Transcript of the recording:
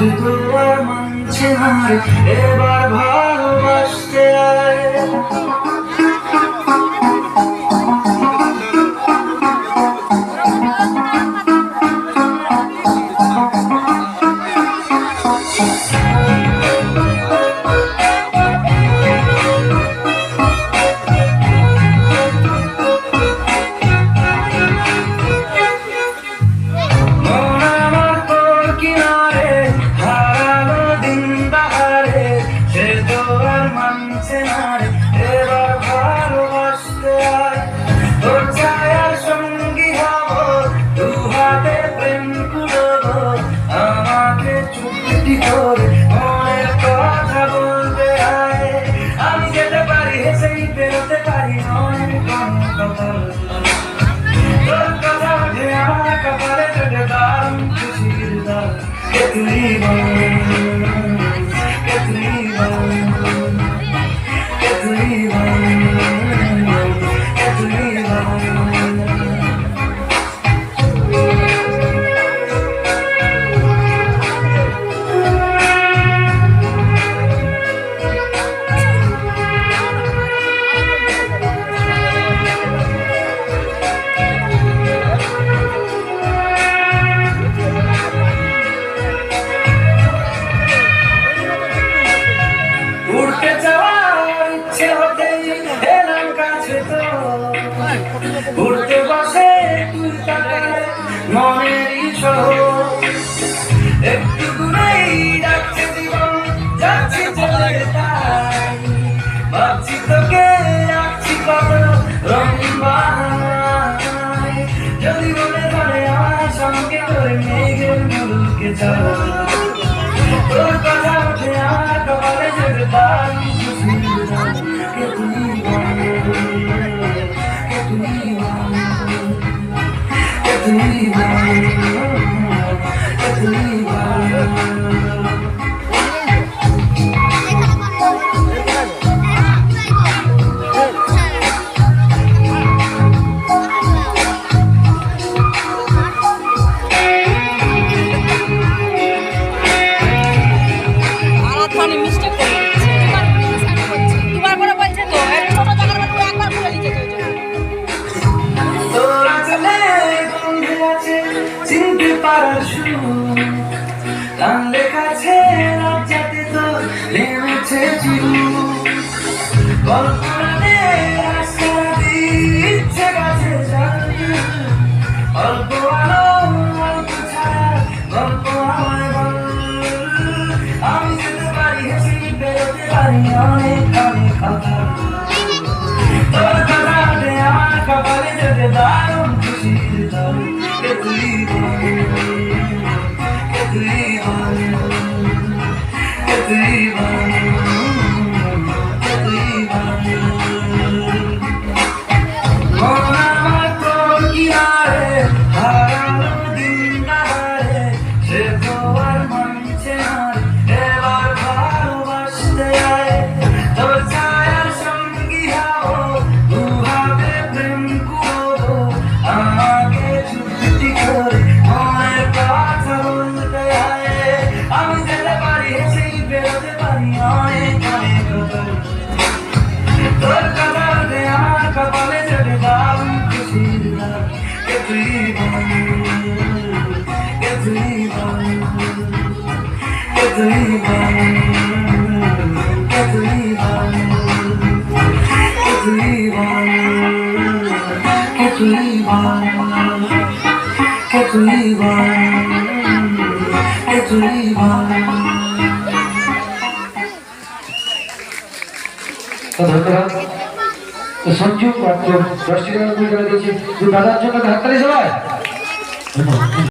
শুধু আর মানছে না এবার ভালোবাসতে আয়। এবার ভালোবাসতে আয়, তোর ছায়ার সঙ্গী হব, দু হাতে প্রেম কুড়বো, আমাকে চুপটি করে মনের কথা বলতে আয়। আমি যেতে পারি হেসেই বেরোতে পারি মনের কোনো কথা, তোর কথা উঠে আমার কপালে চোখে দারুণ খুশির দার। কে তুই বল, কে তুই বল, কে তুই বল, কে তুই বল। উড়তে যাওয়ার ইচ্ছে হতেই এলাম কাছে তো, উড়তে বসে তুই তাকালে মনেরই শহর, একটু দূরেই ডাকছে জীবন, যাচ্ছি চলে তাই ভাবছি তোকে রাখছি কত রঙিন বাহানায়। যদি মনে ধরে আমার সঙ্গে করে মেঘের মুলুকে যাও, তোর কথা উঠে আমার কপালে জেগে দারুণ খুশির দান। কে তুই বল, কে তুই বল, কে তুই বল, কে তুই বল। চিনতে পারার সুর গান লেখাছে রাজ্জাতে তো নেমেছে চিরু, কল্পনাতে আশা দিচ্ছে গাছে জানি, অল্প আলো অল্প ছায়া গল্প আমায় বল। আমি যেতে পারি হেসে বেরোতে পারি অনেক অনেক কথা, তোর কথা উঠে আমার কপালে যেতে দারুণ খুশির দার। কে তুই বল, কে তুই বল, কে তুই বল, কে তুই বল। মন আমার তোর কিনারে হারানো দিন দাঁড়ারে, সে তো আর মানছে না এবার ভালোবাসতে আয়। তোর ছায়ার সঙ্গী হব, দু হাতে প্রেম কুড়বো, আমাকে চুপটি করে মনের কথা বলতে আয়। আমি যেতে পারি হেসেই বেরোতে পারি অনেক অনেক কথা, তোর কথা উঠে আমার কপালে চোখে দারুণ খুশির দান। কে তুই বল, কে তুই বল, কে তুই বল, কে তুই বল, কে তুই বল, কে তুই বল, কে তুই বল, কে তুই বল। ধন্যবাদ। সঞ্জু পাত্র 10 টাকা দিয়েছে, দাদার জন্য হাততালি সবাই।